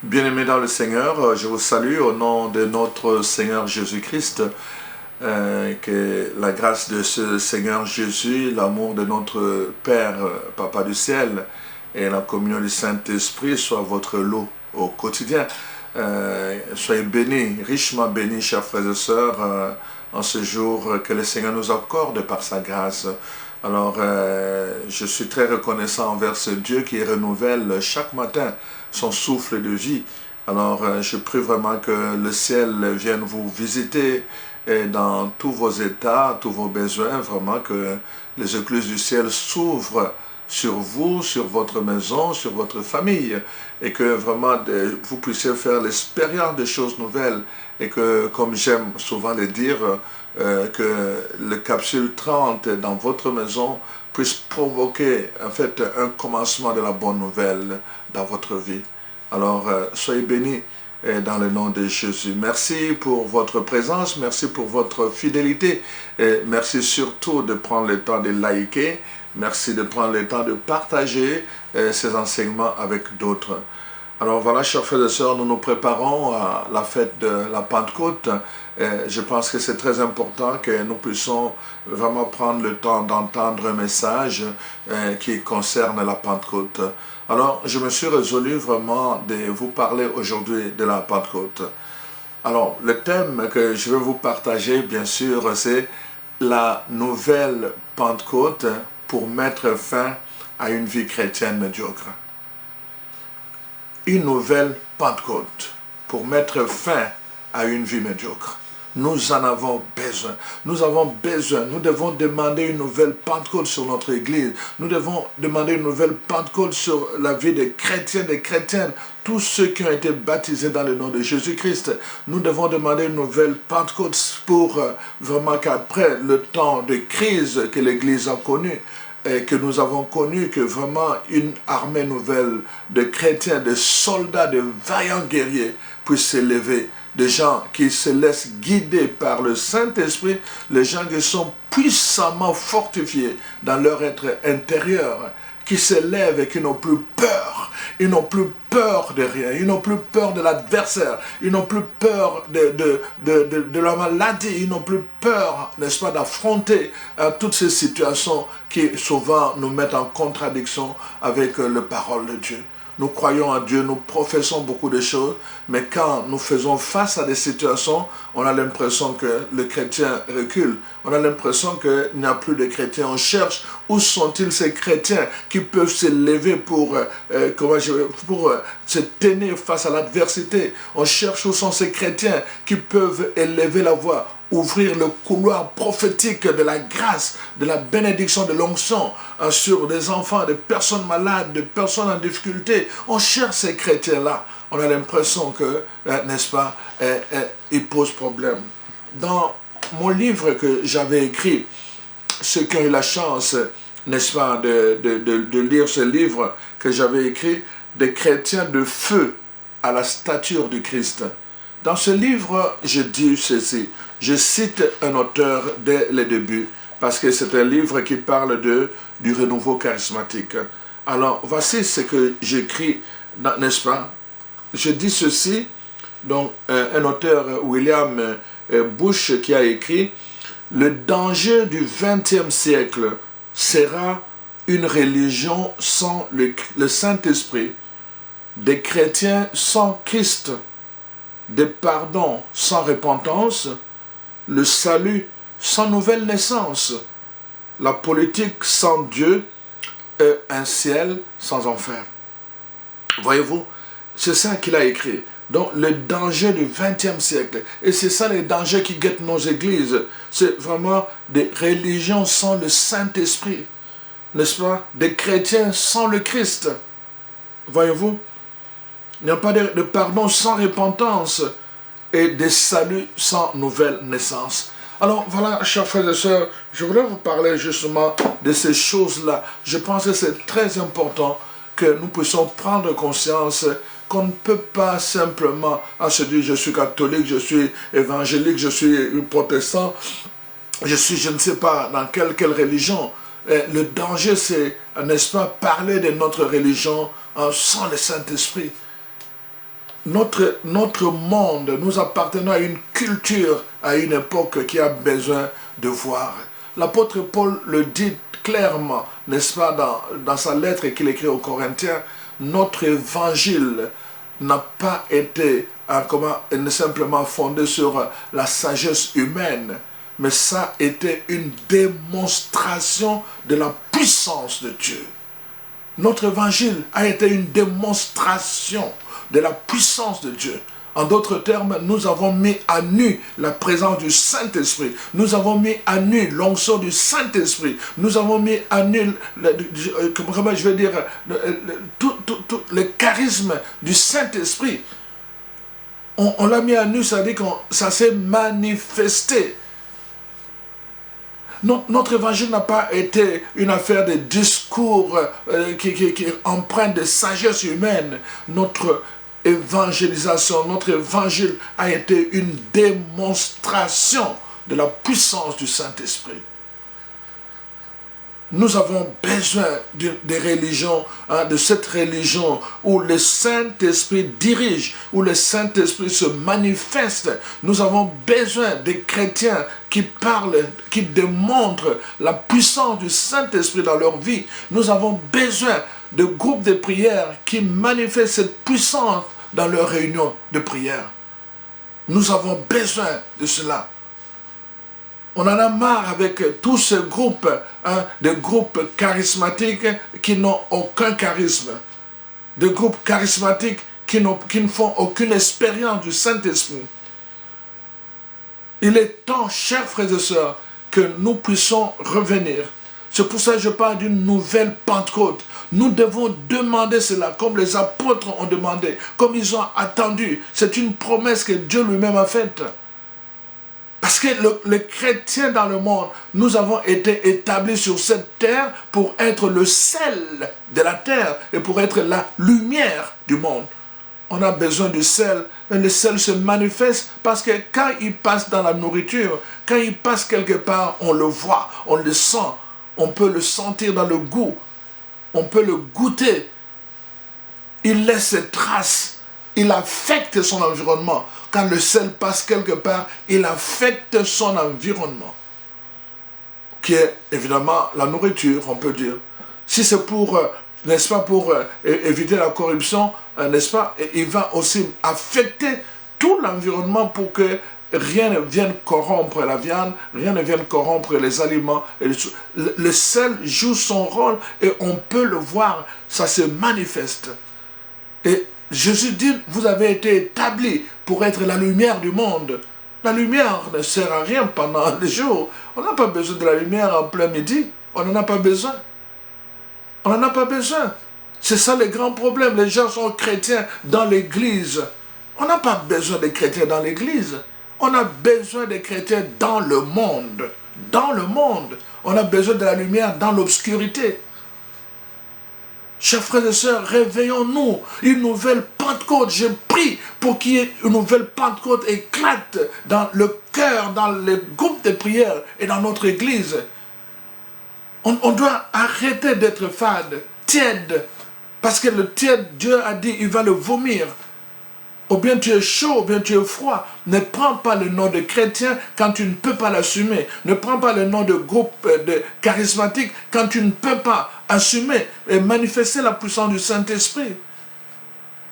Bien-aimés dans le Seigneur, je vous salue au nom de notre Seigneur Jésus-Christ. Que la grâce de ce Seigneur Jésus, l'amour de notre Père, Papa du ciel, et la communion du Saint-Esprit soit votre lot au quotidien. Soyez bénis, richement bénis, chers frères et sœurs, en ce jour que le Seigneur nous accorde par sa grâce. Alors, je suis très reconnaissant envers ce Dieu qui renouvelle chaque matin son souffle de vie. Alors, je prie vraiment que le ciel vienne vous visiter et dans tous vos états, tous vos besoins, vraiment que les écluses du ciel s'ouvrent sur vous, sur votre maison, sur votre famille, et que vraiment vous puissiez faire l'expérience de choses nouvelles, et que, comme j'aime souvent le dire, que le capsule 30 dans votre maison puisse provoquer en fait un commencement de la bonne nouvelle dans votre vie. Alors, soyez bénis dans le nom de Jésus. Merci pour votre présence, merci pour votre fidélité, et merci surtout de prendre le temps de liker, merci de prendre le temps de partager ces enseignements avec d'autres. Alors voilà, chers frères et sœurs, nous nous préparons à la fête de la Pentecôte. Je pense que c'est très important que nous puissions vraiment prendre le temps d'entendre un message qui concerne la Pentecôte. Alors, je me suis résolu vraiment de vous parler aujourd'hui de la Pentecôte. Alors, le thème que je vais vous partager, bien sûr, c'est la nouvelle Pentecôte pour mettre fin à une vie chrétienne médiocre. Une nouvelle Pentecôte pour mettre fin à une vie médiocre. Nous en avons besoin. Nous avons besoin. Nous devons demander une nouvelle Pentecôte sur notre Église. Nous devons demander une nouvelle Pentecôte sur la vie des chrétiens, des chrétiennes, tous ceux qui ont été baptisés dans le nom de Jésus-Christ. Nous devons demander une nouvelle Pentecôte pour vraiment qu'après le temps de crise que l'Église a connu, et que nous avons connu, que vraiment une armée nouvelle de chrétiens, de soldats, de vaillants guerriers puisse s'élever, des gens qui se laissent guider par le Saint-Esprit, les gens qui sont puissamment fortifiés dans leur être intérieur, qui se lèvent et qui n'ont plus peur. Ils n'ont plus peur de rien. Ils n'ont plus peur de l'adversaire. Ils n'ont plus peur de la maladie. Ils n'ont plus peur, n'est-ce pas, d'affronter toutes ces situations qui souvent nous mettent en contradiction avec la parole de Dieu. Nous croyons en Dieu, nous professons beaucoup de choses, mais quand nous faisons face à des situations, on a l'impression que le chrétien recule. On a l'impression qu'il n'y a plus de chrétiens. On cherche où sont-ils ces chrétiens qui peuvent se lever pour se tenir face à l'adversité. On cherche où sont ces chrétiens qui peuvent élever la voix, ouvrir le couloir prophétique de la grâce, de la bénédiction, de l'onction sur des enfants, des personnes malades, des personnes en difficulté. On cherche ces chrétiens-là. On a l'impression que, n'est-ce pas, ils posent problème. Dans mon livre que j'avais écrit, ceux qui ont eu la chance, n'est-ce pas, de lire ce livre que j'avais écrit, des chrétiens de feu à la stature du Christ. Dans ce livre, je dis ceci. Je cite un auteur dès le début, parce que c'est un livre qui parle du renouveau charismatique. Alors, voici ce que j'écris, n'est-ce pas? Je dis ceci, donc un auteur, William Bush, qui a écrit « Le danger du XXe siècle sera une religion sans le Saint-Esprit, des chrétiens sans Christ, des pardons sans repentance, le salut sans nouvelle naissance, la politique sans Dieu et un ciel sans enfer. » Voyez-vous, c'est ça qu'il a écrit. Donc, le danger du XXe siècle. Et c'est ça les dangers qui guettent nos églises. C'est vraiment des religions sans le Saint-Esprit. N'est-ce pas? Des chrétiens sans le Christ. Voyez-vous? Il n'y a pas de pardon sans repentance et des saluts sans nouvelle naissance. Alors voilà, chers frères et sœurs, je voudrais vous parler justement de ces choses-là. Je pense que c'est très important que nous puissions prendre conscience qu'on ne peut pas simplement se dire je suis catholique, je suis évangélique, je suis protestant, je suis je ne sais pas dans quelle religion. Le danger c'est, n'est-ce pas, parler de notre religion sans le Saint-Esprit. Notre monde, nous appartenons à une culture, à une époque qui a besoin de voir. L'apôtre Paul le dit clairement, n'est-ce pas, dans sa lettre qu'il écrit aux Corinthiens, notre évangile n'a pas été simplement fondé sur la sagesse humaine, mais ça a été une démonstration de la puissance de Dieu. Notre évangile a été une démonstration de la puissance de Dieu. En d'autres termes, nous avons mis à nu la présence du Saint-Esprit. Nous avons mis à nu l'onction du Saint-Esprit. Nous avons mis à nu, comment je vais dire, tout le charisme du Saint-Esprit. On l'a mis à nu, ça veut dire que ça s'est manifesté. Notre évangile n'a pas été une affaire de discours qui empreinte de sagesse humaine. Notre évangélisation, notre évangile a été une démonstration de la puissance du Saint-Esprit. Nous avons besoin des religions, de cette religion où le Saint-Esprit dirige, où le Saint-Esprit se manifeste. Nous avons besoin des chrétiens qui parlent, qui démontrent la puissance du Saint-Esprit dans leur vie. Nous avons besoin de groupes de prière qui manifestent cette puissance dans leurs réunions de prière. Nous avons besoin de cela. On en a marre avec tous ces groupes, des groupes charismatiques qui n'ont aucun charisme, des groupes charismatiques qui ne font aucune expérience du Saint-Esprit. Il est temps, chers frères et sœurs, que nous puissions revenir. C'est pour ça que je parle d'une nouvelle Pentecôte. Nous devons demander cela, comme les apôtres ont demandé, comme ils ont attendu. C'est une promesse que Dieu lui-même a faite. Parce que les chrétiens dans le monde, nous avons été établis sur cette terre pour être le sel de la terre et pour être la lumière du monde. On a besoin du sel, mais le sel se manifeste parce que quand il passe dans la nourriture, quand il passe quelque part, on le voit, on le sent, on peut le sentir dans le goût, on peut le goûter. Il laisse ses traces, il affecte son environnement. Quand le sel passe quelque part, il affecte son environnement, qui est évidemment la nourriture, on peut dire. Si c'est pour, n'est-ce pas, pour éviter la corruption, n'est-ce pas, il va aussi affecter tout l'environnement pour que rien ne vienne corrompre la viande, rien ne vienne corrompre les aliments. Le sel joue son rôle et on peut le voir, ça se manifeste. Et Jésus dit, vous avez été établis pour être la lumière du monde. La lumière ne sert à rien pendant les jours. On n'a pas besoin de la lumière en plein midi. On n'en a pas besoin. On n'en a pas besoin. C'est ça le grand problème. Les gens sont chrétiens dans l'église. On n'a pas besoin des chrétiens dans l'église. On a besoin des chrétiens dans le monde. Dans le monde. On a besoin de la lumière dans l'obscurité. Chers frères et sœurs, réveillons-nous. Une nouvelle Pentecôte. Je prie pour qu'il y ait une nouvelle Pentecôte éclate dans le cœur, dans les groupes de prière et dans notre église. On doit arrêter d'être fade, tiède. Parce que le tiède, Dieu a dit, il va le vomir. Ou bien tu es chaud, ou bien tu es froid. Ne prends pas le nom de chrétien quand tu ne peux pas l'assumer. Ne prends pas le nom de groupe de charismatique quand tu ne peux pas assumer et manifester la puissance du Saint-Esprit.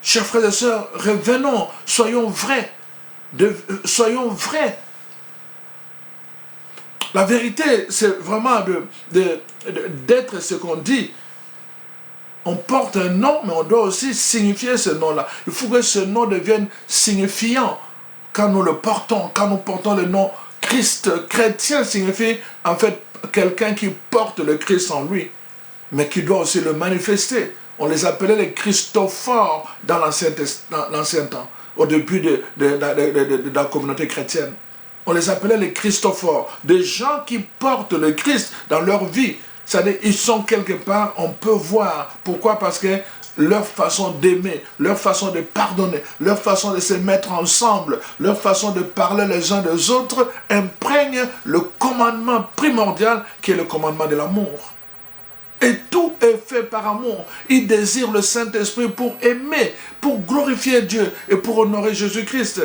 Chers frères et sœurs, revenons, soyons vrais. Soyons vrais. La vérité, c'est vraiment d'être ce qu'on dit. On porte un nom, mais on doit aussi signifier ce nom-là. Il faut que ce nom devienne signifiant quand nous le portons. Quand nous portons le nom Christ, chrétien signifie en fait quelqu'un qui porte le Christ en lui, mais qui doit aussi le manifester. On les appelait les Christophores dans l'ancien temps, au début de la communauté chrétienne. On les appelait les Christophores. Des gens qui portent le Christ dans leur vie. C'est-à-dire, ils sont quelque part, on peut voir. Pourquoi? Parce que leur façon d'aimer, leur façon de pardonner, leur façon de se mettre ensemble, leur façon de parler les uns des autres imprègne le commandement primordial qui est le commandement de l'amour. Et tout est fait par amour. Ils désirent le Saint-Esprit pour aimer, pour glorifier Dieu et pour honorer Jésus-Christ.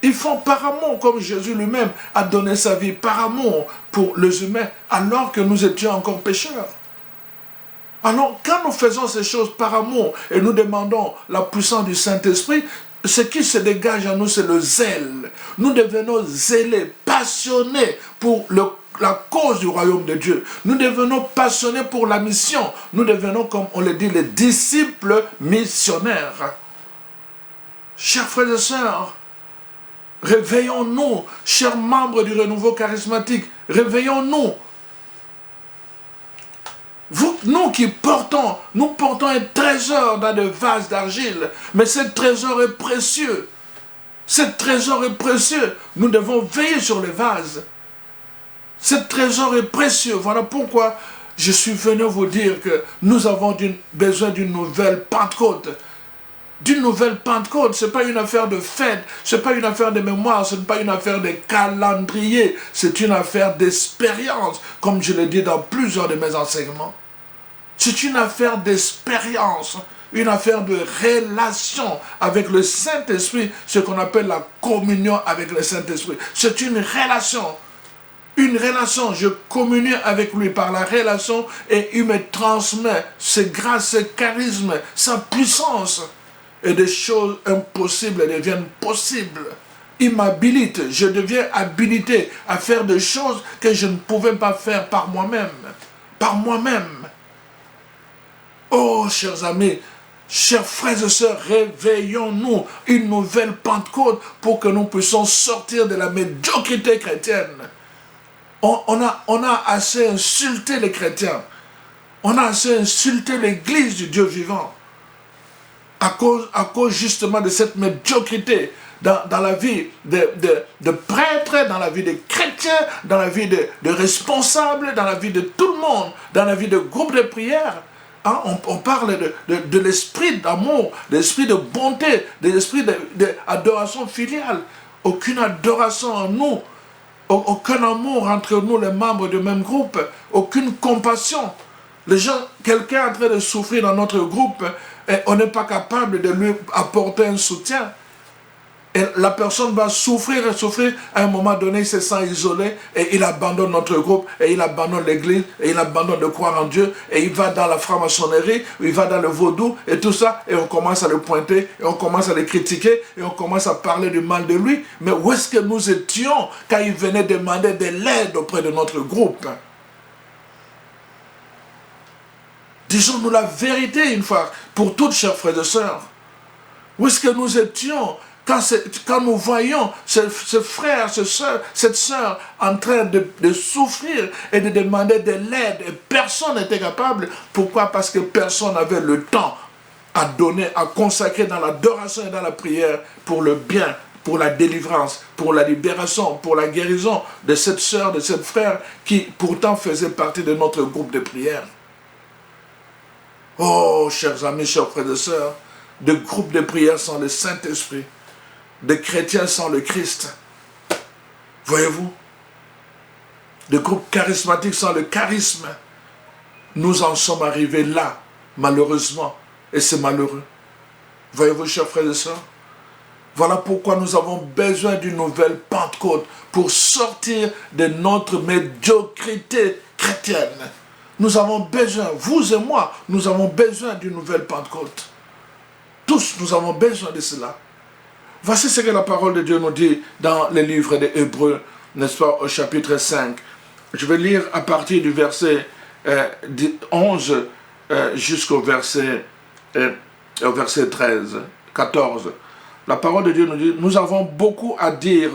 Ils font par amour, comme Jésus lui-même a donné sa vie par amour pour les humains, alors que nous étions encore pécheurs. Alors, quand nous faisons ces choses par amour et nous demandons la puissance du Saint-Esprit, ce qui se dégage en nous, c'est le zèle. Nous devenons zélés, passionnés pour la cause du royaume de Dieu. Nous devenons passionnés pour la mission. Nous devenons, comme on le dit, les disciples missionnaires. Chers frères et sœurs, réveillons-nous, chers membres du renouveau charismatique, réveillons-nous. Nous qui portons un trésor dans des vases d'argile, mais ce trésor est précieux. Ce trésor est précieux. Nous devons veiller sur les vases. Ce trésor est précieux. Voilà pourquoi je suis venu vous dire que nous avons besoin d'une nouvelle Pentecôte. D'une nouvelle Pentecôte, ce n'est pas une affaire de fête, ce n'est pas une affaire de mémoire, ce n'est pas une affaire de calendrier, c'est une affaire d'expérience, comme je l'ai dit dans plusieurs de mes enseignements. C'est une affaire d'expérience, une affaire de relation avec le Saint-Esprit, ce qu'on appelle la communion avec le Saint-Esprit. C'est une relation. Une relation, je communie avec lui par la relation et il me transmet ses grâces, ses charismes, sa puissance. Et des choses impossibles deviennent possibles. Il m'habilite, je deviens habilité à faire des choses que je ne pouvais pas faire par moi-même. Par moi-même. Oh, chers amis, chers frères et sœurs, réveillons-nous une nouvelle Pentecôte pour que nous puissions sortir de la médiocrité chrétienne. On a assez insulté les chrétiens. On a assez insulté l'Église du Dieu vivant. À cause justement de cette médiocrité dans la vie de prêtres, dans la vie des chrétiens, dans la vie de responsables, dans la vie de tout le monde, dans la vie de groupes de prière. Hein, on parle de l'esprit d'amour, de l'esprit de bonté, de l'esprit d'adoration filiale. Aucune adoration en nous, aucun amour entre nous, les membres du même groupe, aucune compassion. Les gens, quelqu'un est en train de souffrir dans notre groupe, et on n'est pas capable de lui apporter un soutien. Et la personne va souffrir et souffrir. À un moment donné, il se sent isolé et il abandonne notre groupe et il abandonne l'église et il abandonne de croire en Dieu et il va dans la franc-maçonnerie, il va dans le vaudou et tout ça et on commence à le pointer et on commence à le critiquer et on commence à parler du mal de lui. Mais où est-ce que nous étions quand il venait demander de l'aide auprès de notre groupe? Disons-nous la vérité une fois pour toutes, chers frères et sœurs. Où est-ce que nous étions quand nous voyons ce frère, cette sœur en train de souffrir et de demander de l'aide et personne n'était capable? Pourquoi? Parce que personne n'avait le temps à donner, à consacrer dans l'adoration et dans la prière pour le bien, pour la délivrance, pour la libération, pour la guérison de cette sœur, de cette frère qui pourtant faisait partie de notre groupe de prière. Oh, chers amis, chers frères et sœurs, de groupes de prière sans le Saint-Esprit, de chrétiens sans le Christ. Voyez-vous? De groupes charismatiques sans le charisme. Nous en sommes arrivés là, malheureusement, et c'est malheureux. Voyez-vous, chers frères et sœurs? Voilà pourquoi nous avons besoin d'une nouvelle Pentecôte pour sortir de notre médiocrité chrétienne. Nous avons besoin, vous et moi, nous avons besoin d'une nouvelle Pentecôte. Tous, nous avons besoin de cela. Voici ce que la parole de Dieu nous dit dans le livre des Hébreux, n'est-ce pas, au chapitre 5. Je vais lire à partir du verset 11 jusqu'au verset 13, 14. La parole de Dieu nous dit, nous avons beaucoup à dire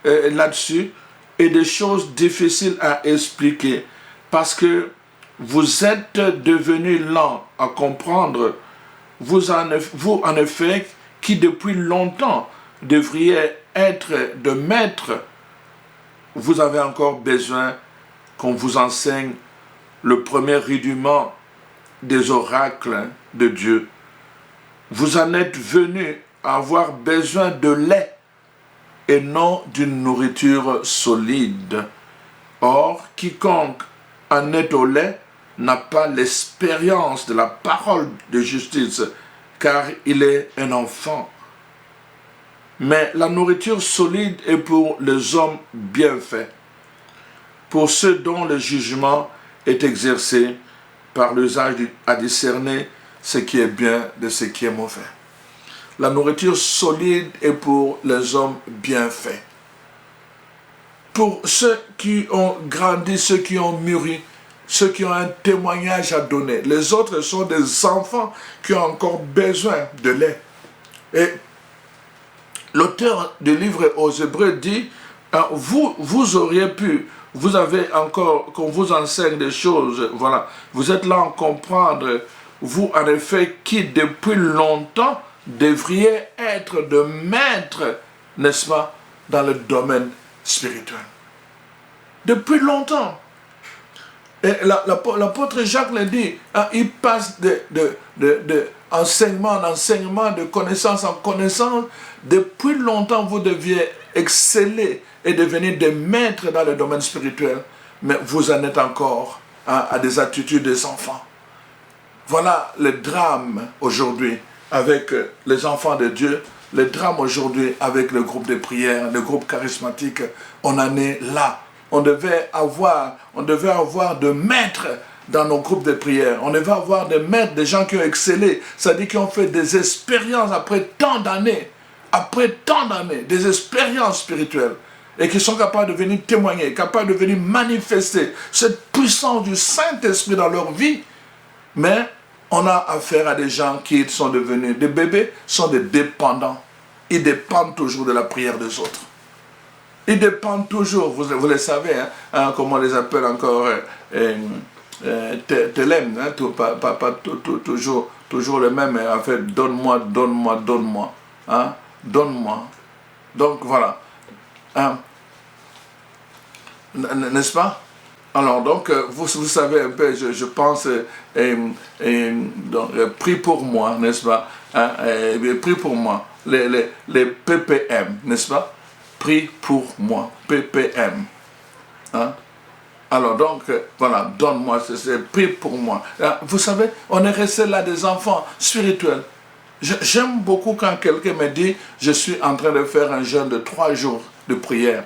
là-dessus et des choses difficiles à expliquer parce que vous êtes devenus lents à comprendre, vous en effet, qui depuis longtemps devriez être de maîtres, vous avez encore besoin qu'on vous enseigne le premier rudiment des oracles de Dieu. Vous en êtes venus à avoir besoin de lait et non d'une nourriture solide. Or, quiconque en est au lait n'a pas l'expérience de la parole de justice, car il est un enfant. Mais la nourriture solide est pour les hommes bien faits, pour ceux dont le jugement est exercé par l'usage à discerner ce qui est bien de ce qui est mauvais. La nourriture solide est pour les hommes bien faits. Pour ceux qui ont grandi, ceux qui ont mûri, ceux qui ont un témoignage à donner. Les autres sont des enfants qui ont encore besoin de lait. Et l'auteur du livre aux Hébreux dit, vous auriez pu, vous avez encore, qu'on vous enseigne des choses, voilà, vous êtes là à comprendre, vous en effet, qui depuis longtemps devriez être de maîtres, n'est-ce pas, dans le domaine spirituel. Depuis longtemps. Et l'apôtre Jacques le dit, il passe de enseignement en enseignement, de connaissance en connaissance. Depuis longtemps, vous deviez exceller et devenir des maîtres dans le domaine spirituel. Mais vous en êtes encore à des attitudes des enfants. Voilà le drame aujourd'hui avec les enfants de Dieu. Le drame aujourd'hui avec le groupe de prière, le groupe charismatique. On en est là. On devait avoir de maîtres dans nos groupes de prière. On devait avoir des maîtres, des gens qui ont excellé, c'est-à-dire qui ont fait des expériences après tant d'années, des expériences spirituelles, et qui sont capables de venir témoigner, capables de venir manifester cette puissance du Saint-Esprit dans leur vie. Mais on a affaire à des gens qui sont devenus des bébés, sont des dépendants. Ils dépendent toujours de la prière des autres. Ils dépendent toujours, vous le savez, comment on les appelle encore, Télème, pas toujours le même, en fait, donne-moi, donne-moi. Donc voilà, n'est-ce pas? Alors donc, vous savez un peu, je pense, donc, prie pour moi, n'est-ce pas? Prie pour moi, les PPM, n'est-ce pas? Prie pour moi, PPM. Alors donc, voilà, donne-moi, c'est prie pour moi. Vous savez, on est resté là des enfants spirituels. J'aime beaucoup quand quelqu'un me dit, je suis en train de faire un jeûne de 3 jours de prière.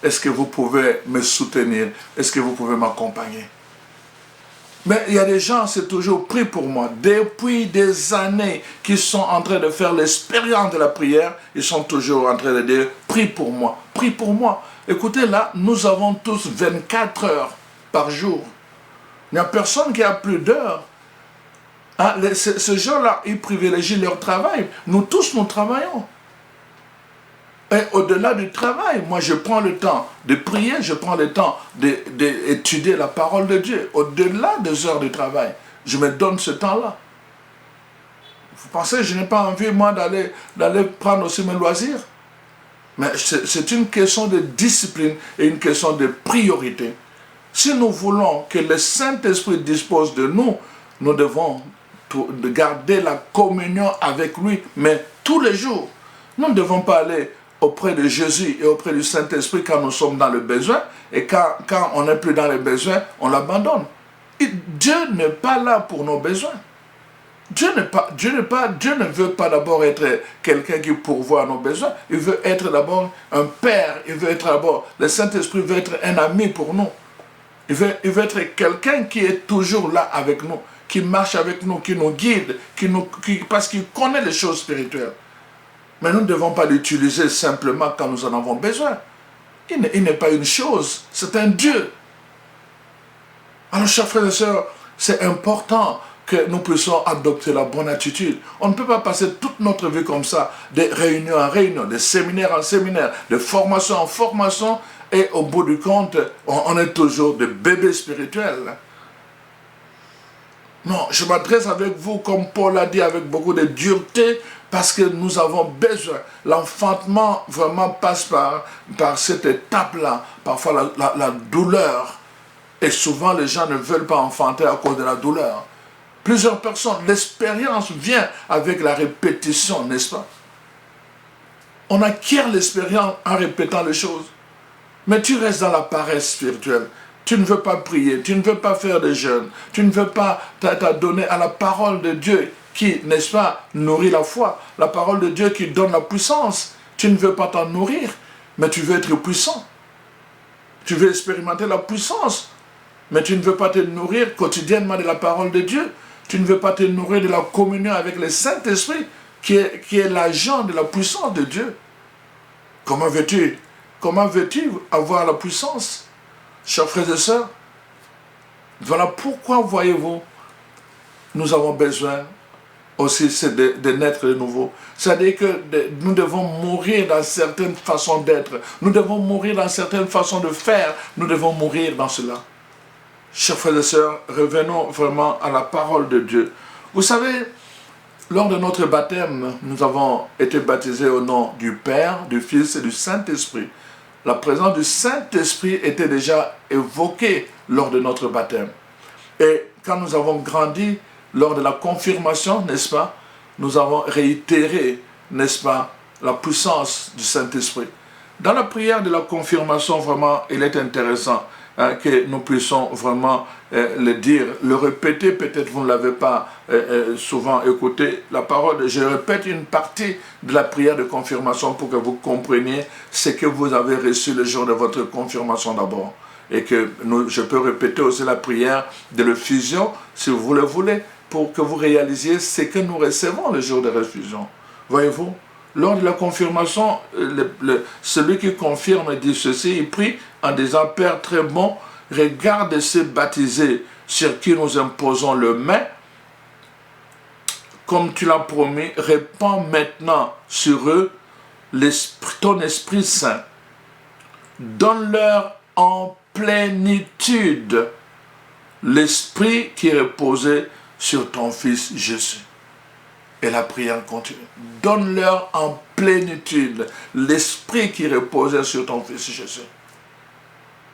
Est-ce que vous pouvez me soutenir? Est-ce que vous pouvez m'accompagner? Mais il y a des gens, c'est toujours prie pour moi. Depuis des années qu'ils sont en train de faire l'expérience de la prière, ils sont toujours en train de dire, prie pour moi, prie pour moi. Écoutez, là, nous avons tous 24 heures par jour. Il n'y a personne qui a plus d'heures. Ces gens-là, ils privilégient leur travail. Nous tous, nous travaillons. Et au-delà du travail, moi je prends le temps de prier, je prends le temps d'étudier la parole de Dieu. Au-delà des heures de travail, je me donne ce temps-là. Vous pensez que je n'ai pas envie, moi, d'aller prendre aussi mes loisirs? Mais c'est une question de discipline et une question de priorité. Si nous voulons que le Saint-Esprit dispose de nous, nous devons garder la communion avec lui, mais tous les jours. Nous ne devons pas aller auprès de Jésus et auprès du Saint-Esprit quand nous sommes dans le besoin, et quand on n'est plus dans le besoin, on l'abandonne. Dieu n'est pas là pour nos besoins. Dieu ne veut pas d'abord être quelqu'un qui pourvoit à nos besoins. Il veut être d'abord un Père. Il veut être d'abord, le Saint-Esprit veut être un ami pour nous. Il veut être quelqu'un qui est toujours là avec nous, qui marche avec nous, qui nous guide, parce qu'il connaît les choses spirituelles. Mais nous ne devons pas l'utiliser simplement quand nous en avons besoin. Il n'est pas une chose, c'est un Dieu. Alors, chers frères et sœurs, c'est important que nous puissions adopter la bonne attitude. On ne peut pas passer toute notre vie comme ça, de réunion en réunion, de séminaire en séminaire, de formation en formation, et au bout du compte, on est toujours des bébés spirituels. Non, je m'adresse avec vous, comme Paul l'a dit, avec beaucoup de dureté, parce que nous avons besoin. L'enfantement vraiment passe par cette étape-là, parfois la douleur. Et souvent, les gens ne veulent pas enfanter à cause de la douleur. Plusieurs personnes, l'expérience vient avec la répétition, n'est-ce pas? On acquiert l'expérience en répétant les choses. Mais tu restes dans la paresse spirituelle. Tu ne veux pas prier, tu ne veux pas faire de jeûne, tu ne veux pas t'adonner à la parole de Dieu qui, n'est-ce pas, nourrit la foi. La parole de Dieu qui donne la puissance. Tu ne veux pas t'en nourrir, mais tu veux être puissant. Tu veux expérimenter la puissance, mais tu ne veux pas te nourrir quotidiennement de la parole de Dieu. Tu ne veux pas te nourrir de la communion avec le Saint-Esprit qui est l'agent de la puissance de Dieu. Comment veux-tu avoir la puissance? Chers frères et sœurs, voilà pourquoi, voyez-vous, nous avons besoin aussi de naître de nouveau. C'est-à-dire que nous devons mourir dans certaines façons d'être. Nous devons mourir dans certaines façons de faire. Nous devons mourir dans cela. Chers frères et sœurs, revenons vraiment à la parole de Dieu. Vous savez, lors de notre baptême, nous avons été baptisés au nom du Père, du Fils et du Saint-Esprit. La présence du Saint-Esprit était déjà évoquée lors de notre baptême. Et quand nous avons grandi, lors de la confirmation, n'est-ce pas, nous avons réitéré, n'est-ce pas, la puissance du Saint-Esprit. Dans la prière de la confirmation, vraiment, il est intéressant que nous puissions vraiment le dire, le répéter. Peut-être vous ne l'avez pas souvent écouté. La parole, je répète une partie de la prière de confirmation pour que vous compreniez ce que vous avez reçu le jour de votre confirmation d'abord. Et que je peux répéter aussi la prière de l'effusion, si vous le voulez, pour que vous réalisiez ce que nous recevons le jour de l'effusion. Voyez-vous, lors de la confirmation, celui qui confirme dit ceci, il prie en disant, Père très bon, regarde ces baptisés sur qui nous imposons le main, comme tu l'as promis, répands maintenant sur eux ton Esprit Saint. Donne-leur en plénitude l'Esprit qui reposait sur ton Fils Jésus. Et la prière continue. Donne-leur en plénitude l'Esprit qui reposait sur ton Fils Jésus.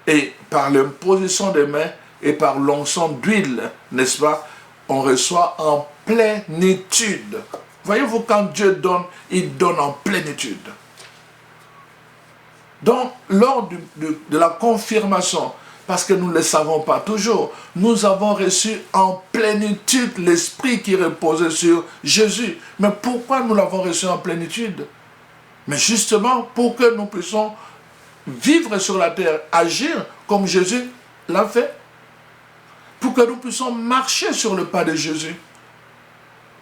Et par l'imposition des mains et par l'onction d'huile, n'est-ce pas, on reçoit en plénitude. Voyez-vous, quand Dieu donne, il donne en plénitude. Donc, lors de la confirmation, parce que nous ne le savons pas toujours, nous avons reçu en plénitude l'Esprit qui reposait sur Jésus. Mais pourquoi nous l'avons reçu en plénitude? Mais justement pour que nous puissions vivre sur la terre, agir comme Jésus l'a fait. Pour que nous puissions marcher sur le pas de Jésus.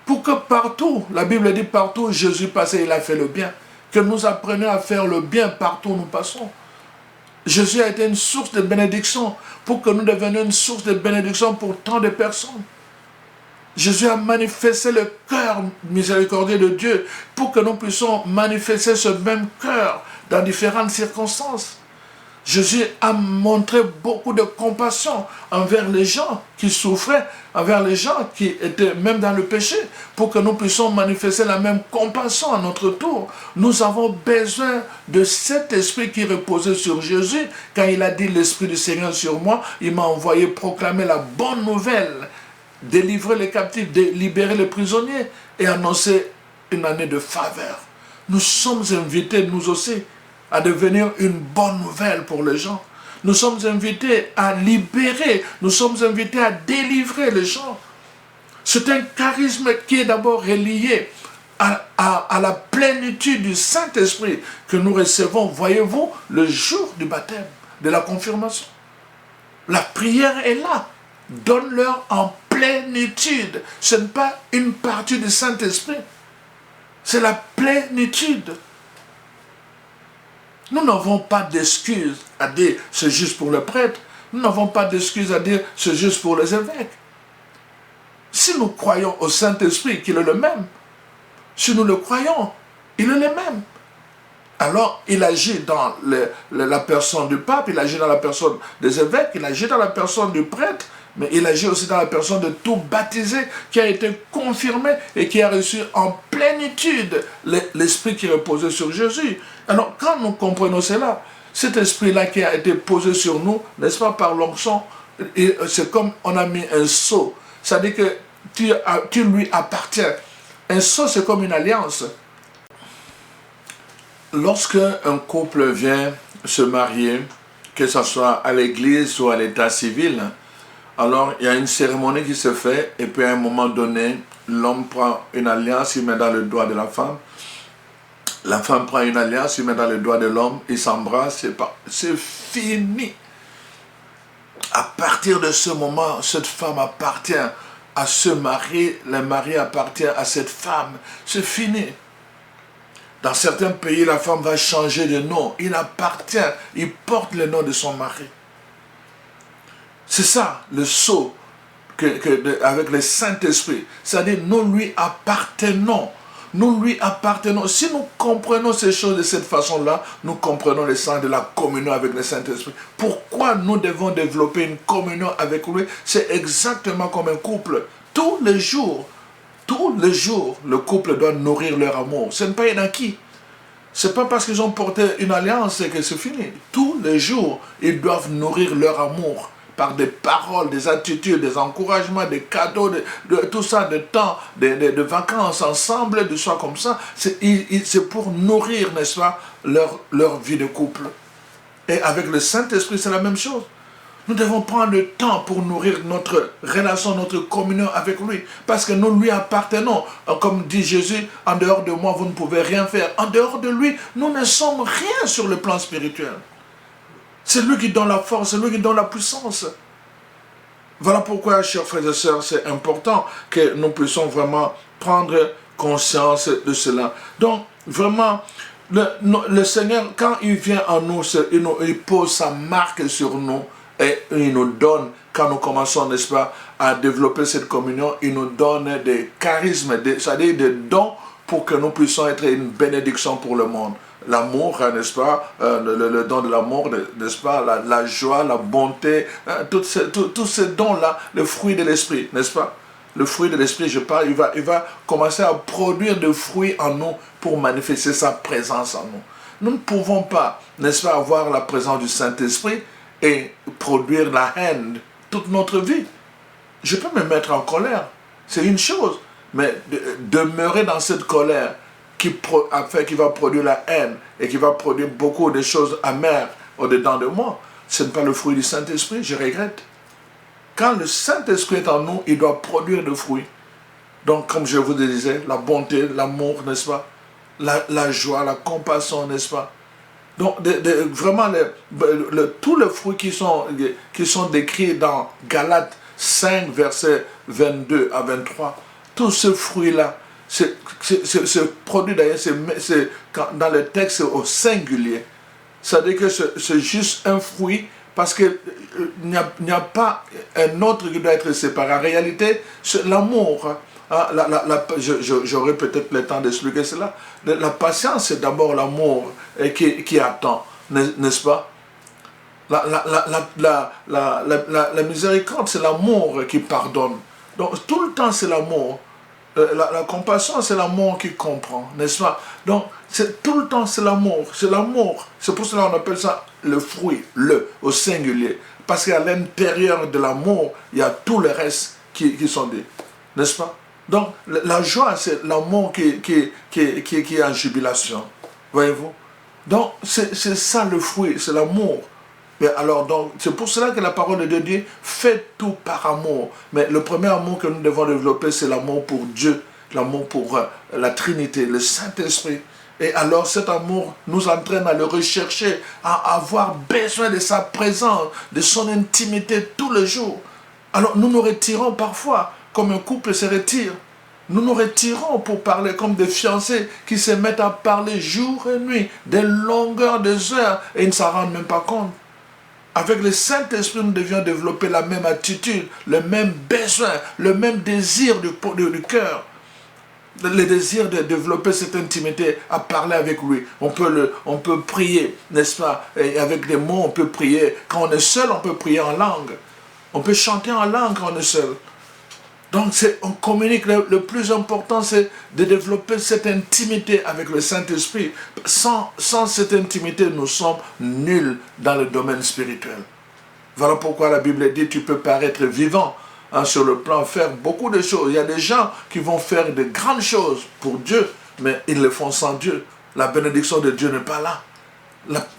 Pour que partout, la Bible dit partout où Jésus passait, il a fait le bien. Que nous apprenions à faire le bien partout où nous passons. Jésus a été une source de bénédiction pour que nous devenions une source de bénédiction pour tant de personnes. Jésus a manifesté le cœur miséricordieux de Dieu pour que nous puissions manifester ce même cœur dans différentes circonstances. Jésus a montré beaucoup de compassion envers les gens qui souffraient, envers les gens qui étaient même dans le péché, pour que nous puissions manifester la même compassion à notre tour. Nous avons besoin de cet esprit qui reposait sur Jésus. Quand il a dit l'Esprit du Seigneur sur moi, il m'a envoyé proclamer la bonne nouvelle, délivrer les captifs, libérer les prisonniers et annoncer une année de faveur. Nous sommes invités, nous aussi, à devenir une bonne nouvelle pour les gens. Nous sommes invités à libérer, nous sommes invités à délivrer les gens. C'est un charisme qui est d'abord relié à la plénitude du Saint-Esprit que nous recevons, voyez-vous, le jour du baptême, de la confirmation. La prière est là. Donne-leur en plénitude. Ce n'est pas une partie du Saint-Esprit. C'est la plénitude. Nous n'avons pas d'excuses à dire c'est juste pour le prêtre. Nous n'avons pas d'excuses à dire c'est juste pour les évêques. Si nous croyons au Saint-Esprit qu'il est le même, si nous le croyons, il est le même. Alors il agit dans la personne du pape, il agit dans la personne des évêques, il agit dans la personne du prêtre, Mais il agit aussi dans la personne de tout baptisé qui a été confirmé et qui a reçu en plénitude l'esprit qui reposait sur Jésus. Alors quand nous comprenons cela, cet esprit-là qui a été posé sur nous, n'est-ce pas, par l'onction, c'est comme on a mis un sceau. C'est-à-dire que tu lui appartiens. Un sceau, c'est comme une alliance. Lorsque un couple vient se marier, que ce soit à l'église ou à l'état civil, alors il y a une cérémonie qui se fait et puis à un moment donné, l'homme prend une alliance, il met dans le doigt de la femme. La femme prend une alliance, il met dans le doigt de l'homme, ils s'embrassent, c'est fini. À partir de ce moment, cette femme appartient à ce mari, le mari appartient à cette femme. C'est fini. Dans certains pays, la femme va changer de nom. Il appartient, il porte le nom de son mari. C'est ça, le sceau avec le Saint-Esprit. C'est-à-dire, nous lui appartenons. Nous lui appartenons. Si nous comprenons ces choses de cette façon-là, nous comprenons le sens de la communion avec le Saint-Esprit. Pourquoi nous devons développer une communion avec lui? C'est exactement comme un couple. Tous les jours, le couple doit nourrir leur amour. Ce n'est pas un acquis. Ce n'est pas parce qu'ils ont porté une alliance que c'est fini. Tous les jours, ils doivent nourrir leur amour par des paroles, des attitudes, des encouragements, des cadeaux, de tout ça, de temps, de vacances ensemble, de soi comme ça. C'est pour nourrir, n'est-ce pas, leur vie de couple. Et avec le Saint-Esprit, c'est la même chose. Nous devons prendre le temps pour nourrir notre relation, notre communion avec lui. Parce que nous lui appartenons. Comme dit Jésus, en dehors de moi, vous ne pouvez rien faire. En dehors de lui, nous ne sommes rien sur le plan spirituel. C'est lui qui donne la force, c'est lui qui donne la puissance. Voilà pourquoi, chers frères et sœurs, c'est important que nous puissions vraiment prendre conscience de cela. Donc, vraiment, le Seigneur, quand il vient en nous, il pose sa marque sur nous et il nous donne, quand nous commençons, n'est-ce pas, à développer cette communion, il nous donne des charismes, c'est-à-dire des dons pour que nous puissions être une bénédiction pour le monde. L'amour, n'est-ce pas, le don de l'amour, n'est-ce pas, la joie, la bonté, tous ces dons-là, le fruit de l'esprit, n'est-ce pas? Le fruit de l'esprit, je parle, il va commencer à produire des fruits en nous pour manifester sa présence en nous. Nous ne pouvons pas, n'est-ce pas, avoir la présence du Saint-Esprit et produire la haine toute notre vie. Je peux me mettre en colère, c'est une chose, mais demeurer dans cette colère qui va produire la haine et qui va produire beaucoup de choses amères au-dedans de moi, ce n'est pas le fruit du Saint-Esprit, je regrette. Quand le Saint-Esprit est en nous, il doit produire des fruits. Donc, comme je vous le disais, la bonté, l'amour, n'est-ce pas? La joie, la compassion, n'est-ce pas? Donc, vraiment, tous les fruits qui sont décrits dans Galates 5, versets 22 à 23, tous ces fruits-là, c'est produit d'ailleurs, dans le texte, c'est au singulier. C'est-à-dire que c'est juste un fruit, parce qu'il n'y a pas un autre qui doit être séparé. En réalité, c'est l'amour. Hein, j'aurai peut-être le temps d'expliquer cela. La patience, c'est d'abord l'amour qui attend, n'est-ce pas? La miséricorde, c'est l'amour qui pardonne. Donc, tout le temps, c'est l'amour. La compassion, c'est l'amour qui comprend, n'est-ce pas? Donc, tout le temps, c'est l'amour. C'est l'amour. C'est pour cela qu'on appelle ça le fruit, au singulier. Parce qu'à l'intérieur de l'amour, il y a tout le reste qui sont dit, n'est-ce pas? Donc, la joie, c'est l'amour qui est en jubilation. Voyez-vous? Donc, c'est ça le fruit, c'est l'amour. Mais alors, donc, c'est pour cela que la parole de Dieu dit, faites tout par amour. Mais le premier amour que nous devons développer, c'est l'amour pour Dieu, l'amour pour la Trinité, le Saint-Esprit. Et alors, cet amour nous entraîne à le rechercher, à avoir besoin de sa présence, de son intimité tous les jours. Alors, nous nous retirons parfois, comme un couple se retire. Nous nous retirons pour parler comme des fiancés qui se mettent à parler jour et nuit, des longueurs de heures, et ils ne s'en rendent même pas compte. Avec le Saint-Esprit, nous devions développer la même attitude, le même besoin, le même désir du cœur. Le désir de développer cette intimité, à parler avec lui. On peut prier, n'est-ce pas? Et avec des mots, on peut prier. Quand on est seul, on peut prier en langue. On peut chanter en langue quand on est seul. Donc on communique. Le plus important, c'est de développer cette intimité avec le Saint-Esprit. Sans cette intimité, nous sommes nuls dans le domaine spirituel. Voilà pourquoi la Bible dit, tu peux paraître vivant sur le plan, faire beaucoup de choses. Il y a des gens qui vont faire de grandes choses pour Dieu, mais ils le font sans Dieu. La bénédiction de Dieu n'est pas là.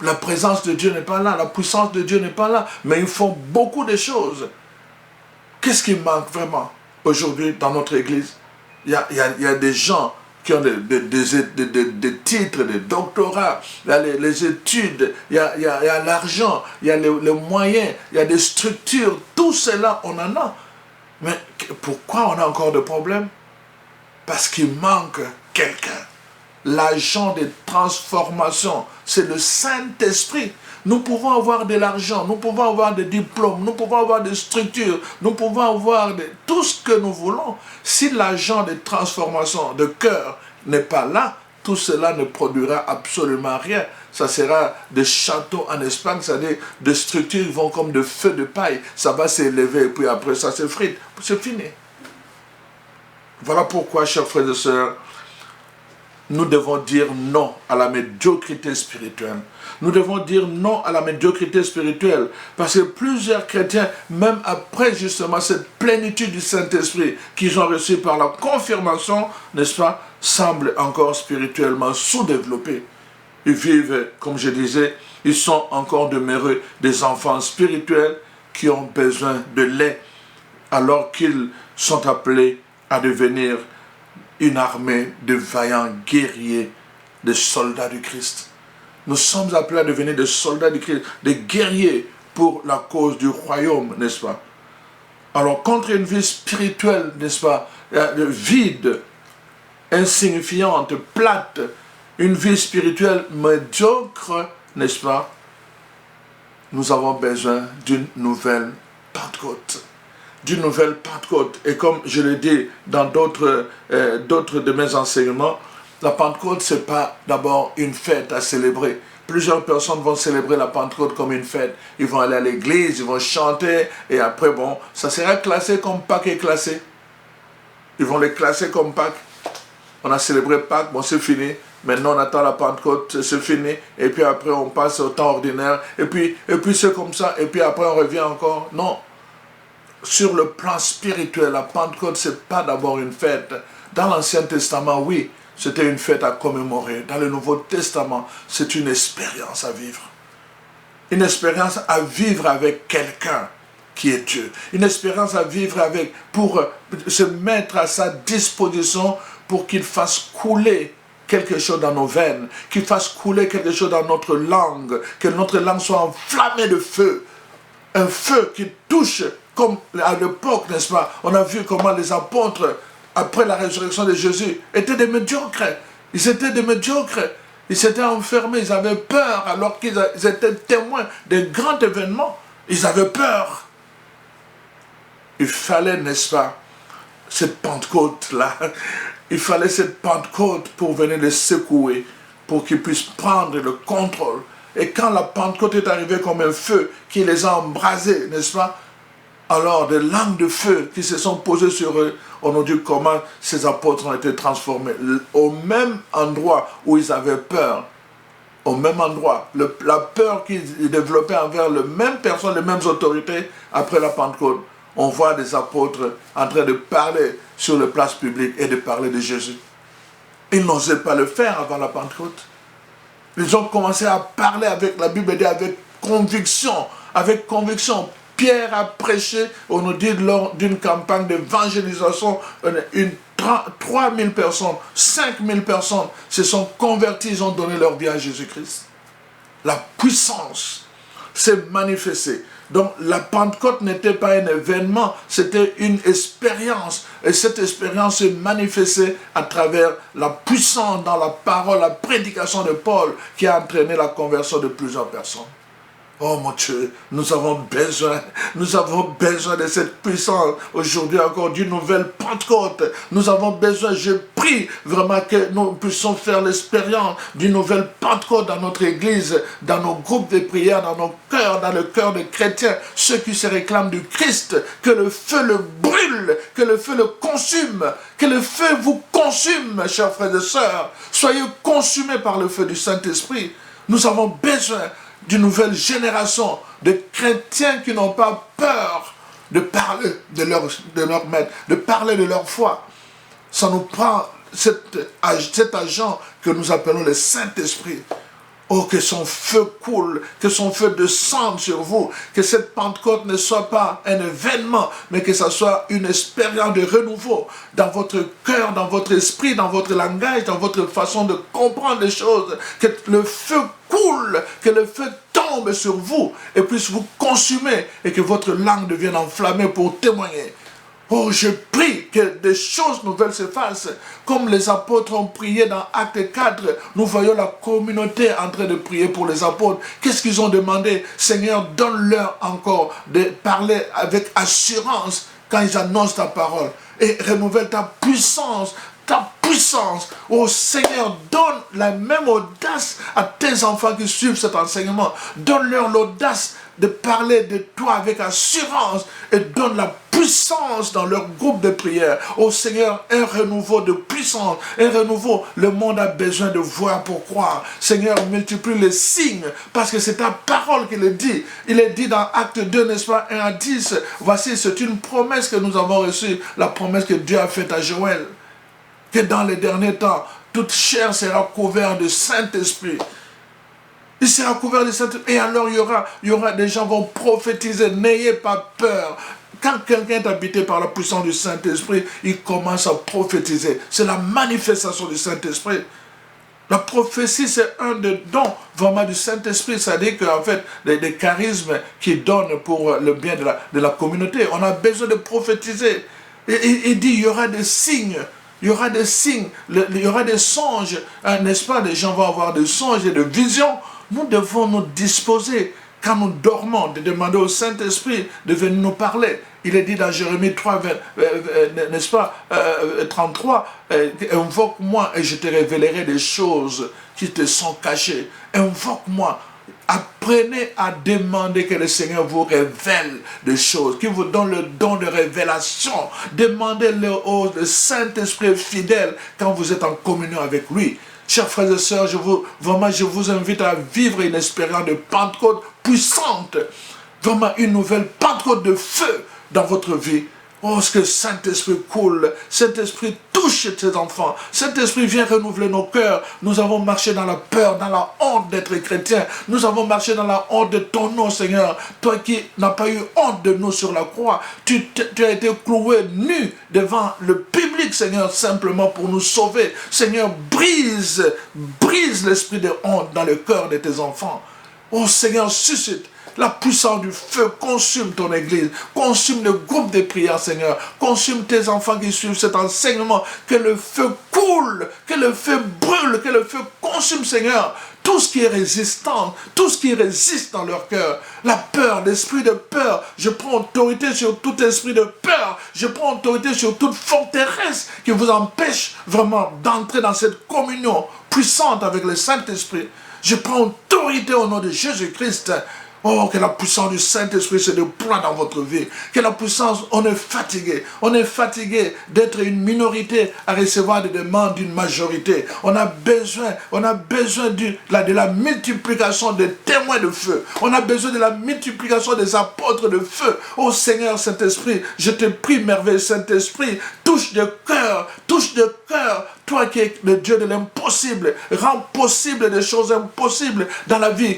La présence de Dieu n'est pas là. La puissance de Dieu n'est pas là. Mais ils font beaucoup de choses. Qu'est-ce qui manque vraiment aujourd'hui dans notre église? Il y a des gens qui ont des titres, des doctorats, il y a les études, il y a l'argent, il y a les moyens, il y a des structures. Tout cela, on en a. Mais pourquoi on a encore de problèmes? Parce qu'il manque quelqu'un. L'agent de transformation, c'est le Saint-Esprit. Nous pouvons avoir de l'argent, nous pouvons avoir des diplômes, nous pouvons avoir des structures, nous pouvons avoir tout ce que nous voulons. Si l'agent de transformation de cœur n'est pas là, tout cela ne produira absolument rien. Ça sera des châteaux en Espagne, c'est-à-dire des structures qui vont comme de feux de paille. Ça va s'élever et puis après ça s'effrite. C'est fini. Voilà pourquoi, chers frères et sœurs, nous devons dire non à la médiocrité spirituelle. Nous devons dire non à la médiocrité spirituelle. Parce que plusieurs chrétiens, même après justement cette plénitude du Saint-Esprit qu'ils ont reçue par la confirmation, n'est-ce pas, semblent encore spirituellement sous-développés. Ils vivent, comme je disais, ils sont encore demeurés des enfants spirituels qui ont besoin de lait, alors qu'ils sont appelés à devenir une armée de vaillants guerriers, des soldats du Christ. Nous sommes appelés à devenir des soldats du Christ, des guerriers pour la cause du royaume, n'est-ce pas? Alors, contre une vie spirituelle, n'est-ce pas, vide, insignifiante, plate, une vie spirituelle médiocre, n'est-ce pas? Nous avons besoin d'une nouvelle Pentecôte. D'une nouvelle Pentecôte. Et comme je l'ai dit dans d'autres de mes enseignements, la Pentecôte, ce n'est pas d'abord une fête à célébrer. Plusieurs personnes vont célébrer la Pentecôte comme une fête. Ils vont aller à l'église, ils vont chanter, et après, bon, ça sera classé comme Pâques est classé. Ils vont les classer comme Pâques. On a célébré Pâques, bon, c'est fini. Maintenant, on attend la Pentecôte, c'est fini. Et puis après, on passe au temps ordinaire. Et puis c'est comme ça. Et puis après, on revient encore. Non. Sur le plan spirituel, la Pentecôte, ce n'est pas d'abord une fête. Dans l'Ancien Testament, oui, c'était une fête à commémorer. Dans le Nouveau Testament, c'est une expérience à vivre. Une expérience à vivre avec quelqu'un qui est Dieu. Une expérience à vivre avec, pour se mettre à sa disposition pour qu'il fasse couler quelque chose dans nos veines, qu'il fasse couler quelque chose dans notre langue, que notre langue soit enflammée de feu. Un feu qui touche, comme à l'époque, n'est-ce pas? On a vu comment les apôtres, après la résurrection de Jésus, étaient des médiocres. Ils étaient des médiocres. Ils s'étaient enfermés, ils avaient peur, alors qu'ils étaient témoins de grands événements. Ils avaient peur. Il fallait, n'est-ce pas, cette Pentecôte-là, il fallait cette Pentecôte pour venir les secouer, pour qu'ils puissent prendre le contrôle. Et quand la Pentecôte est arrivée comme un feu qui les a embrasés, n'est-ce pas? Alors des langues de feu qui se sont posées sur eux, on nous dit comment ces apôtres ont été transformés. Au même endroit où ils avaient peur, au même endroit, la peur qu'ils développaient envers les mêmes personnes, les mêmes autorités, après la Pentecôte, on voit des apôtres en train de parler sur les places publiques et de parler de Jésus. Ils n'osaient pas le faire avant la Pentecôte. Ils ont commencé à parler avec, la Bible dit, avec conviction, avec conviction. Pierre a prêché, on nous dit lors d'une campagne d'évangélisation, 3000 personnes, 5000 personnes se sont converties, ils ont donné leur vie à Jésus-Christ. La puissance s'est manifestée. Donc la Pentecôte n'était pas un événement, c'était une expérience. Et cette expérience s'est manifestée à travers la puissance dans la parole, la prédication de Paul qui a entraîné la conversion de plusieurs personnes. Oh mon Dieu, nous avons besoin de cette puissance. Aujourd'hui encore d'une nouvelle Pentecôte. Nous avons besoin, je prie vraiment que nous puissions faire l'expérience d'une nouvelle Pentecôte dans notre église, dans nos groupes de prière, dans nos cœurs, dans le cœur des chrétiens, ceux qui se réclament du Christ, que le feu le brûle, que le feu le consume, que le feu vous consume, chers frères et sœurs. Soyez consumés par le feu du Saint-Esprit. Nous avons besoin d'une nouvelle génération de chrétiens qui n'ont pas peur de parler de leur maître, de parler de leur foi. Ça nous prend cet agent que nous appelons le Saint-Esprit. Oh, que son feu coule, que son feu descende sur vous, que cette Pentecôte ne soit pas un événement, mais que ça soit une expérience de renouveau dans votre cœur, dans votre esprit, dans votre langage, dans votre façon de comprendre les choses, que le feu coule, que le feu tombe sur vous et puisse vous consumer et que votre langue devienne enflammée pour témoigner. Oh, je prie que des choses nouvelles se fassent. Comme les apôtres ont prié dans Acte 4, nous voyons la communauté en train de prier pour les apôtres. Qu'est-ce qu'ils ont demandé? Seigneur, donne-leur encore de parler avec assurance quand ils annoncent ta parole. Et renouvelle ta puissance. Oh Seigneur, donne la même audace à tes enfants qui suivent cet enseignement. Donne-leur l'audace de parler de toi avec assurance et donne la puissance dans leur groupe de prière. Oh Seigneur, un renouveau de puissance, un renouveau. Le monde a besoin de voir pour croire. Seigneur, multiplie les signes parce que c'est ta parole qui le dit. Il est dit dans Acte 2, n'est-ce pas, 1 à 10. Voici, c'est une promesse que nous avons reçue, la promesse que Dieu a faite à Joël. Que dans les derniers temps, toute chair sera couverte de Saint-Esprit. Il sera couvert de Saint-Esprit. Et alors il y aura des gens qui vont prophétiser. N'ayez pas peur. Quand quelqu'un est habité par la puissance du Saint-Esprit, il commence à prophétiser. C'est la manifestation du Saint-Esprit. La prophétie, c'est un des dons vraiment du Saint-Esprit. C'est-à-dire qu'en fait, des charismes qui donnent pour le bien de la communauté. On a besoin de prophétiser. Il dit, il y aura des signes. Il y aura des signes, il y aura des songes, n'est-ce pas? Les gens vont avoir des songes et des visions. Nous devons nous disposer, quand nous dormons, de demander au Saint-Esprit de venir nous parler. Il est dit dans Jérémie 3, n'est-ce pas, 33, invoque-moi et je te révélerai des choses qui te sont cachées. Invoque-moi. Apprenez à demander que le Seigneur vous révèle des choses, qu'il vous donne le don de révélation. Demandez-le au Saint-Esprit fidèle quand vous êtes en communion avec lui. Chers frères et sœurs, je vous invite à vivre une expérience de Pentecôte puissante. Vraiment une nouvelle Pentecôte de feu dans votre vie. Oh, ce que Saint-Esprit coule, Saint-Esprit touche tes enfants, Saint-Esprit vient renouveler nos cœurs. Nous avons marché dans la peur, dans la honte d'être chrétiens. Nous avons marché dans la honte de ton nom, Seigneur. Toi qui n'as pas eu honte de nous sur la croix, tu as été cloué nu devant le public, Seigneur, simplement pour nous sauver. Seigneur, brise l'esprit de honte dans le cœur de tes enfants. Oh Seigneur, suscite la puissance du feu, consume ton église, consume le groupe de prière, Seigneur, consume tes enfants qui suivent cet enseignement, que le feu coule, que le feu brûle, que le feu consume, Seigneur, tout ce qui est résistant, tout ce qui résiste dans leur cœur, la peur, l'esprit de peur, je prends autorité sur tout esprit de peur, je prends autorité sur toute forteresse qui vous empêche vraiment d'entrer dans cette communion puissante avec le Saint-Esprit. Je prends autorité au nom de Jésus-Christ. Oh, que la puissance du Saint-Esprit se déploie dans votre vie. Que la puissance, on est fatigué. On est fatigué d'être une minorité à recevoir des demandes d'une majorité. On a besoin de la multiplication des témoins de feu. On a besoin de la multiplication des apôtres de feu. Oh Seigneur Saint-Esprit, je te prie, merveilleux Saint-Esprit, touche de cœur, toi qui es le Dieu de l'impossible, rends possible des choses impossibles dans la vie.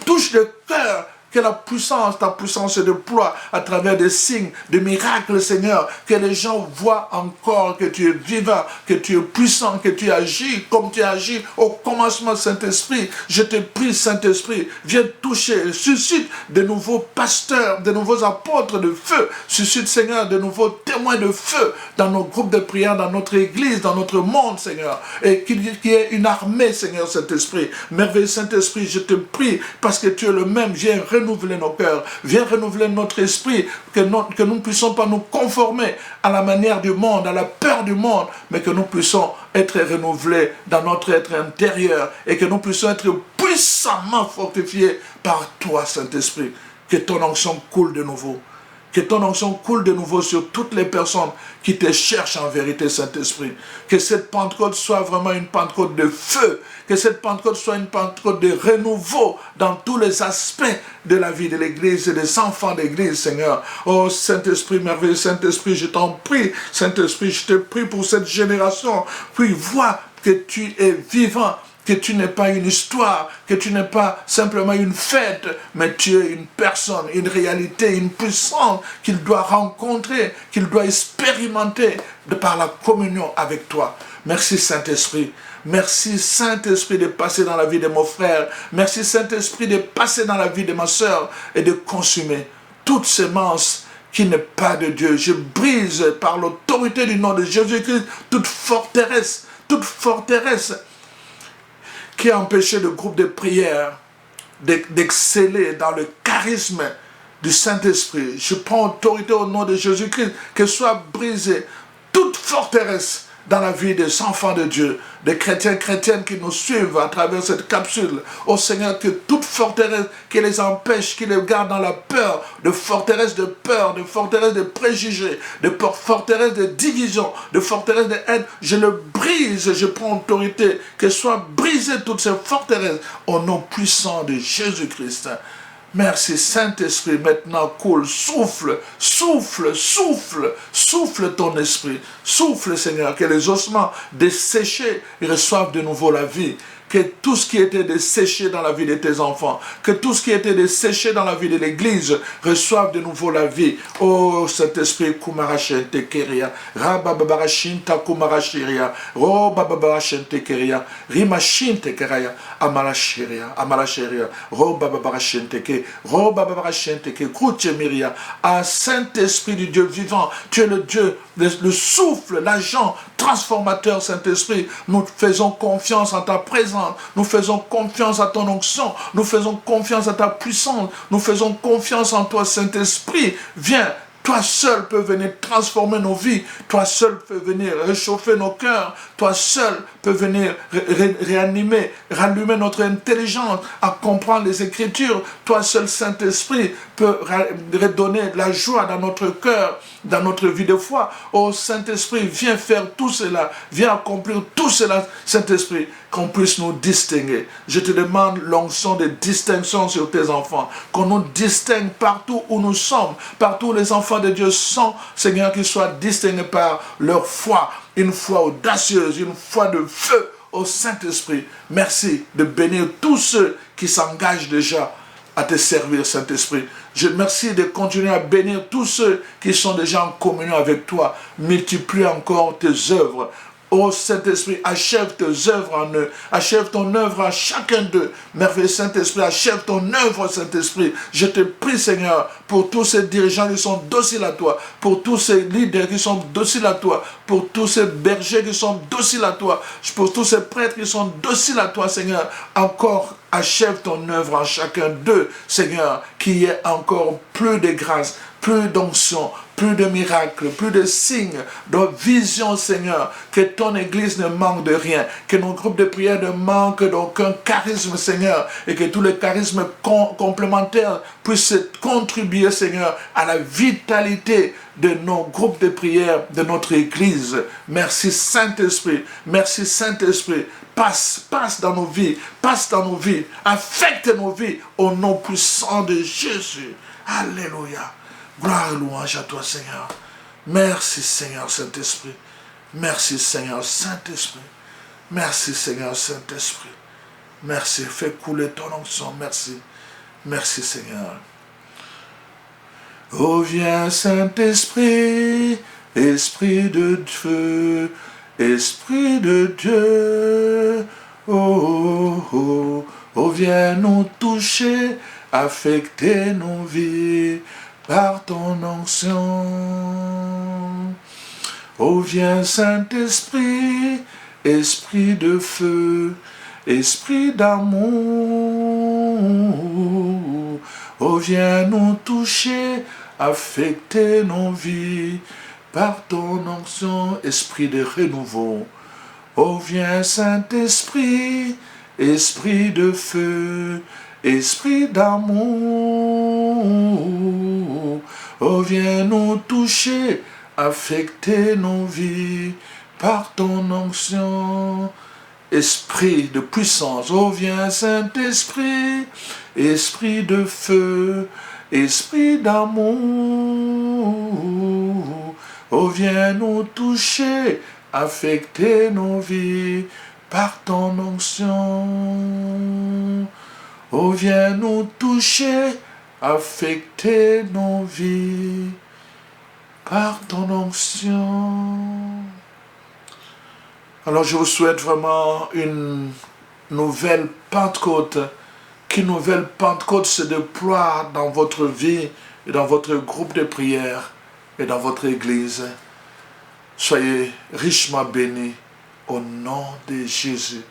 Touche le cœur Que ta puissance se déploie à travers des signes, des miracles, Seigneur. Que les gens voient encore que tu es vivant, que tu es puissant, que tu agis comme tu agis au commencement, Saint-Esprit. Je te prie, Saint-Esprit, viens toucher, suscite de nouveaux pasteurs, de nouveaux apôtres de feu. Suscite, Seigneur, de nouveaux témoins de feu dans nos groupes de prière, dans notre église, dans notre monde, Seigneur. Et qu'il y ait une armée, Seigneur, Saint-Esprit. Merveilleux Saint-Esprit, je te prie, parce que tu es le même, viens renouveler nos cœurs, viens renouveler notre esprit, que nous ne puissions pas nous conformer à la manière du monde, à la peur du monde, mais que nous puissions être renouvelés dans notre être intérieur et que nous puissions être puissamment fortifiés par toi, Saint-Esprit. Que ton onction coule de nouveau. Que ton onction coule de nouveau sur toutes les personnes qui te cherchent en vérité, Saint-Esprit. Que cette Pentecôte soit vraiment une Pentecôte de feu. Que cette Pentecôte soit une Pentecôte de renouveau dans tous les aspects de la vie de l'Église et des enfants d'Église, Seigneur. Oh Saint-Esprit, merveilleux Saint-Esprit, je t'en prie. Saint-Esprit, je te prie pour cette génération. Puis vois que tu es vivant, que tu n'es pas une histoire, que tu n'es pas simplement une fête, mais tu es une personne, une réalité, une puissance qu'il doit rencontrer, qu'il doit expérimenter de par la communion avec toi. Merci Saint-Esprit. Merci Saint-Esprit de passer dans la vie de mon frère. Merci Saint-Esprit de passer dans la vie de ma soeur et de consumer toute semence qui n'est pas de Dieu. Je brise par l'autorité du nom de Jésus-Christ toute forteresse qui a empêché le groupe de prière d'exceller dans le charisme du Saint-Esprit. Je prends autorité au nom de Jésus-Christ, que soit brisée toute forteresse dans la vie des enfants de Dieu, des chrétiennes qui nous suivent à travers cette capsule. Ô Seigneur, que toute forteresse qui les empêche, qui les garde dans la peur, de forteresse de peur, de forteresse de préjugés, de forteresse de division, de forteresse de haine, je le brise, je prends autorité, que soient brisées toutes ces forteresses au nom puissant de Jésus-Christ. Merci Saint-Esprit, maintenant coule, souffle ton esprit, souffle Seigneur, que les ossements desséchés reçoivent de nouveau la vie, que tout ce qui était desséché dans la vie de tes enfants, que tout ce qui était desséché dans la vie de l'Église reçoive de nouveau la vie. Oh Saint-Esprit, Kumarachente Keria, Rababarashinta Kumarashiria, Robabarachente Keria, Rimachinte Keria, Amalachiria, Robabarachente Ke, Robabarachente Ke, Kruchemiria. Ah Saint-Esprit du Dieu vivant, tu es le Dieu, le souffle, l'agent transformateur, Saint-Esprit. Nous faisons confiance en ta présence. Nous faisons confiance à ton onction. Nous faisons confiance à ta puissance. Nous faisons confiance en toi, Saint-Esprit. Viens. Toi seul peux venir transformer nos vies. Toi seul peux venir réchauffer nos cœurs. Toi seul peux venir réanimer, rallumer notre intelligence à comprendre les Écritures. Toi seul, Saint-Esprit, peut redonner la joie dans notre cœur, dans notre vie de foi. Oh Saint-Esprit, viens faire tout cela. Viens accomplir tout cela, Saint-Esprit, qu'on puisse nous distinguer. Je te demande l'onction de distinction sur tes enfants. Qu'on nous distingue partout où nous sommes, partout où les enfants de Dieu sont, Seigneur, qu'ils soient distingués par leur foi, une foi audacieuse, une foi de feu au Saint-Esprit. Merci de bénir tous ceux qui s'engagent déjà à te servir, Saint-Esprit. Je merci de continuer à bénir tous ceux qui sont déjà en communion avec toi. Multiplie encore tes œuvres. Ô Saint-Esprit, achève tes œuvres en eux. Achève ton œuvre à chacun d'eux. Merveilleux Saint-Esprit, achève ton œuvre, Saint-Esprit. Je te prie, Seigneur, pour tous ces dirigeants qui sont dociles à toi, pour tous ces leaders qui sont dociles à toi, pour tous ces bergers qui sont dociles à toi, pour tous ces prêtres qui sont dociles à toi, Seigneur. Encore achève ton œuvre en chacun d'eux, Seigneur, qu'il y ait encore plus de grâce, plus d'onction, plus de miracles, plus de signes, de visions, Seigneur. Que ton Église ne manque de rien, que nos groupes de prière ne manquent d'aucun charisme, Seigneur, et que tous les charismes complémentaires puissent contribuer, Seigneur, à la vitalité de nos groupes de prière, de notre Église. Merci Saint-Esprit, merci Saint-Esprit. Passe dans nos vies, affecte nos vies au nom puissant de Jésus. Alléluia. Gloire et louange à toi, Seigneur. Merci, Seigneur Saint-Esprit. Merci, Seigneur Saint-Esprit. Merci, Seigneur Saint-Esprit. Merci. Fais couler ton onction. Merci. Merci Seigneur. Oh viens Saint-Esprit, Esprit de feu, Esprit de Dieu. Oh, oh, oh, viens nous toucher, affecter nos vies par ton onction. Oh viens Saint-Esprit, Esprit de feu, Esprit d'amour. Oh viens nous toucher, affecter nos vies par ton onction, Esprit de renouveau. Oh viens Saint-Esprit, Esprit de feu, Esprit d'amour. Oh viens nous toucher, affecter nos vies par ton onction, Esprit de puissance. Oh viens Saint-Esprit, Esprit de feu, Esprit d'amour. Oh viens nous toucher, affecter nos vies par ton onction. Oh viens nous toucher, affecter nos vies par ton onction. Alors je vous souhaite vraiment une nouvelle Pentecôte. Qu'une nouvelle Pentecôte se déploie dans votre vie et dans votre groupe de prière et dans votre église. Soyez richement bénis au nom de Jésus.